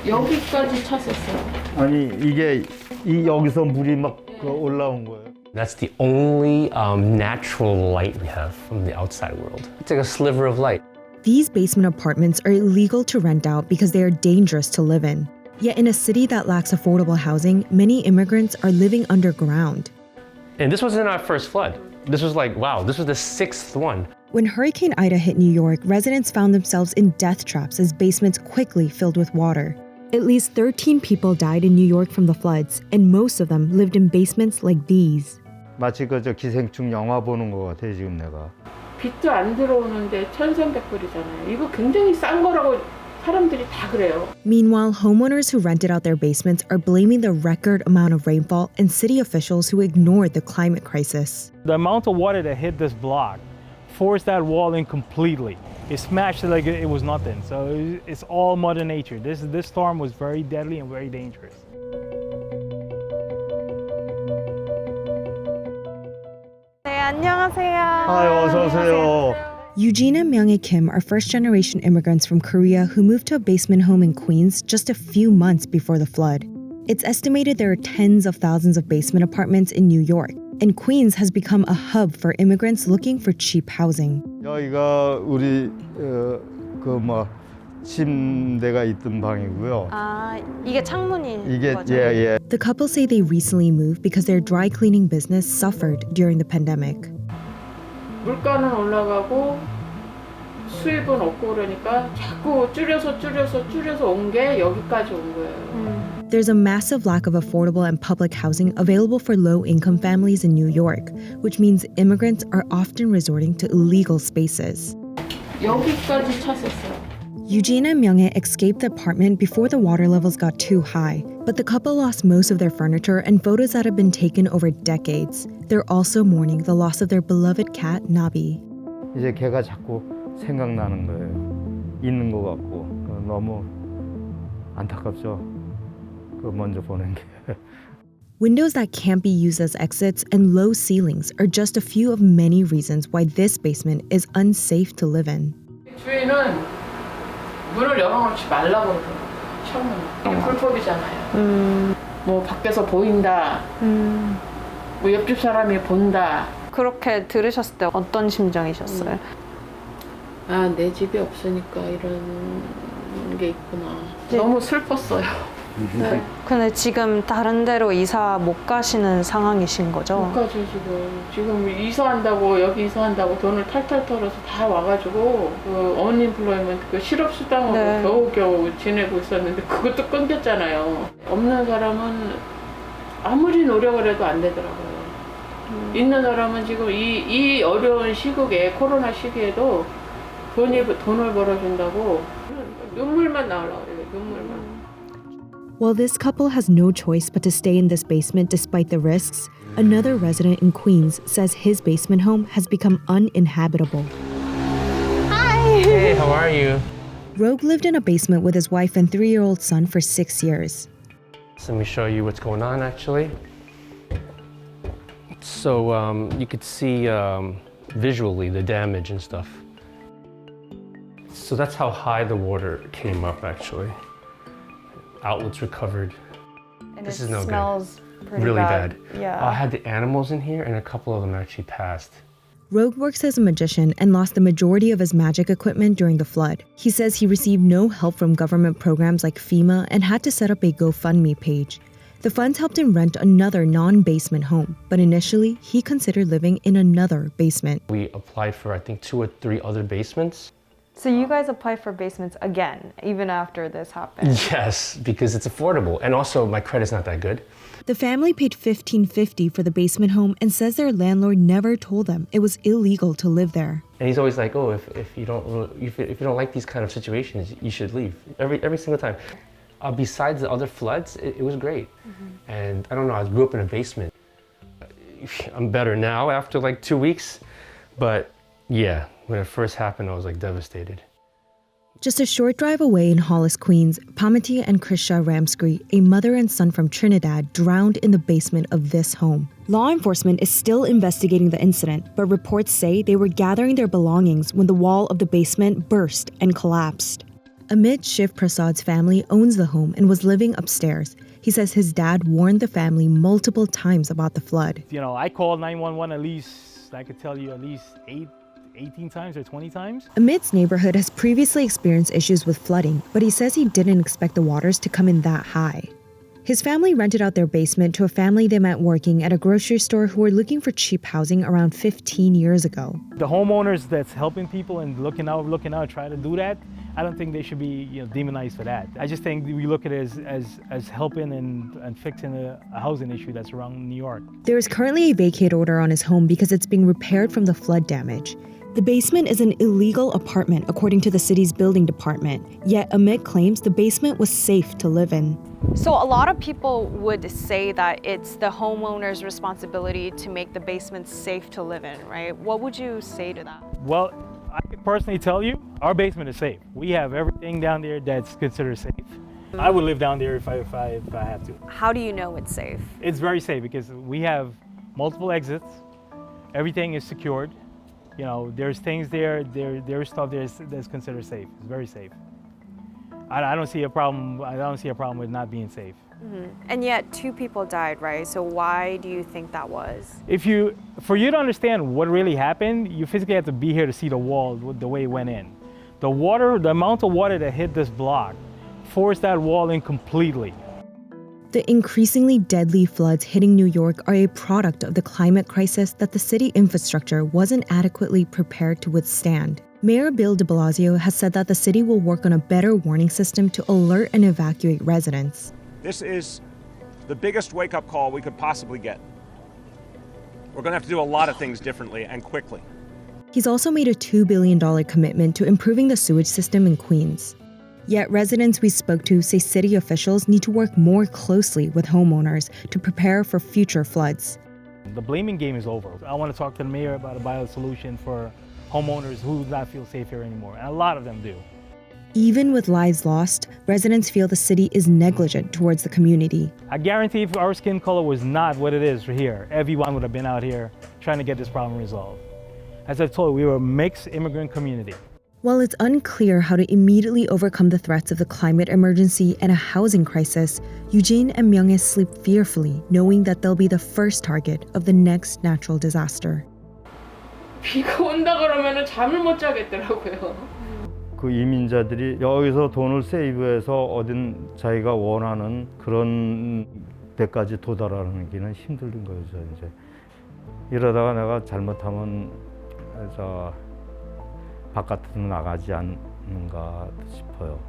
여기까지 찼었어요. 아니 이게 여기서 물이 막 올라온 거예요. That's the only natural light we have from the outside world. It's like a sliver of light. These basement apartments are illegal to rent out because they are dangerous to live in. Yet in a city that lacks affordable housing, many immigrants are living underground. And this wasn't our first flood. This was like, wow, this was the 6th one. When Hurricane Ida hit New York, residents found themselves in death traps as basements quickly filled with water. At least 13 people died in New York from the floods, and most of them lived in basements like these. 마치 저 기생충 영화 보는 것 같아 지금 내가. 빛도 안 들어오는데 1,300불이잖아요. 이거 굉장히 싼 거라고 사람들이 다 그래요. Meanwhile, homeowners who rented out their basements are blaming the record amount of rainfall and city officials who ignored the climate crisis. The amount of water that hit this block forced that wall in completely. It smashed it like it was nothing. So it's all Mother Nature. This storm was very deadly and very dangerous. 네, 안녕하세요. 아, 어서 오세요. Eugene and Myung-Hae Kim are first-generation immigrants from Korea who moved to a basement home in Queens just a few months before the flood. It's estimated there are tens of thousands of basement apartments in New York, and Queens has become a hub for immigrants looking for cheap housing. 여기가 우리 침대가 있던 방이고요. 아, 이게 창문인 이게 거죠? 예. The couple say they recently moved because their dry cleaning business suffered during the pandemic. 물가는 올라가고 수입은 없고 그러니까 자꾸 줄여서 온 게 여기까지 온 거예요. There's a massive lack of affordable and public housing available for low-income families in New York, which means immigrants are often resorting to illegal spaces. 여기까지 찼었어요. Eugene and Myung-Hae escaped the apartment before the water levels got too high, but the couple lost most of their furniture and photos that have been taken over decades. They're also mourning the loss of their beloved cat, Nabi. 이제 걔가 자꾸 생각나는 거예요. 있는 것 같고 너무 안타깝죠. 그 먼저 보낸 게. Windows that can't be used as exits and low ceilings are just a few of many reasons why this basement is unsafe to live in. 주인은 문을 열어놓지 말라고 그러더라고요. 창문을. 불법이잖아요. 뭐 밖에서 보인다. 뭐 옆집 사람이 본다. 그렇게 들으셨을 때 어떤 심정이셨어요? 아, 내 집이 없으니까 이런 게 있구나. 너무 슬펐어요. 네. 근데 지금 다른 데로 이사 못 가시는 상황이신 거죠? 못 가죠, 지금 이사한다고, 여기 이사한다고 돈을 탈탈 털어서 다 와가지고 그 언임플로이먼트 그 실업수당으로 네. 겨우겨우 지내고 있었는데 그것도 끊겼잖아요. 없는 사람은 아무리 노력을 해도 안 되더라고요. 있는 사람은 지금 이 어려운 시국에, 코로나 시기에도 돈을 벌어준다고 눈물만 나오려고 그래요. 눈물만. While this couple has no choice but to stay in this basement despite the risks, another resident in Queens says his basement home has become uninhabitable. Hi! Hey, how are you? Rogue lived in a basement with his wife and 3-year-old son for 6 years. So let me show you what's going on actually. So you could see visually the damage and stuff. So that's how high the water came up actually. Outlets recovered. And This it is no smells pretty really bad. bad. Yeah. I had the animals in here and a couple of them actually passed. Rogue works as a magician and lost the majority of his magic equipment during the flood. He says he received no help from government programs like FEMA and had to set up a GoFundMe page. The funds helped him rent another non-basement home, but initially he considered living in another basement. We applied for I think 2 or 3 other basements. So you guys applied for basements again, even after this happened? Yes, because it's affordable. And also my credit's not that good. The family paid $1,550 for the basement home and says their landlord never told them it was illegal to live there. And he's always like, oh, if you don't like these kind of situations, you should leave. Every single time. Besides the other floods, it was great. And I don't know, I grew up in a basement. I'm better now after like 2 weeks, but yeah, when it first happened, I was like devastated. Just a short drive away in Hollis, Queens, Pamati and Krisha Ramsky, a mother and son from Trinidad, drowned in the basement of this home. Law enforcement is still investigating the incident, but reports say they were gathering their belongings when the wall of the basement burst and collapsed. Amit Shiv Prasad's family owns the home and was living upstairs. He says his dad warned the family multiple times about the flood. You know, I called 911 at least, I could tell you at least 18 times or 20 times. Amit's neighborhood has previously experienced issues with flooding, but he says he didn't expect the waters to come in that high. His family rented out their basement to a family they met working at a grocery store who were looking for cheap housing around 15 years ago. The homeowners that's helping people and looking out, try to do that, I don't think they should be demonized for that. I just think we look at it as helping and fixing a housing issue that's around New York. There is currently a vacate order on his home because it's being repaired from the flood damage. The basement is an illegal apartment according to the city's building department, yet Amit claims the basement was safe to live in. So a lot of people would say that it's the homeowner's responsibility to make the basement safe to live in, right? What would you say to that? Well, I can personally tell you, our basement is safe. We have everything down there that's considered safe. I would live down there if I have to. How do you know it's safe? It's very safe because we have multiple exits. Everything is secured. You know, there's things there's stuff there that's considered safe. It's very safe. I don't see a problem. I don't see a problem with not being safe. Mm-hmm. And yet 2 people died, right? So why do you think that was? For you to understand what really happened, you physically have to be here to see the wall, the way it went in. The amount of water that hit this block forced that wall in completely. The increasingly deadly floods hitting New York are a product of the climate crisis that the city infrastructure wasn't adequately prepared to withstand. Mayor Bill de Blasio has said that the city will work on a better warning system to alert and evacuate residents. This is the biggest wake-up call we could possibly get. We're going to have to do a lot of things differently and quickly. He's also made a $2 billion commitment to improving the sewage system in Queens. Yet residents we spoke to say city officials need to work more closely with homeowners to prepare for future floods. The blaming game is over. I want to talk to the mayor about a viable solution for homeowners who do not feel safe here anymore, and a lot of them do. Even with lives lost, residents feel the city is negligent towards the community. I guarantee if our skin color was not what it is here, everyone would have been out here trying to get this problem resolved. As I told you, we were a mixed immigrant community. While it's unclear how to immediately overcome the threats of the climate emergency and a housing crisis, Eugene and Myung-hye sleep fearfully, knowing that they'll be the first target of the next natural disaster. 비가 온다 그러면은 잠을 못 자겠더라고요. 그 이민자들이 여기서 돈을 세이브해서 어딘 자기가 원하는 그런 데까지 도달하는 게는 힘든 거죠. 이제 이러다가 내가 잘못하면 바깥으로 나가지 않는가 싶어요.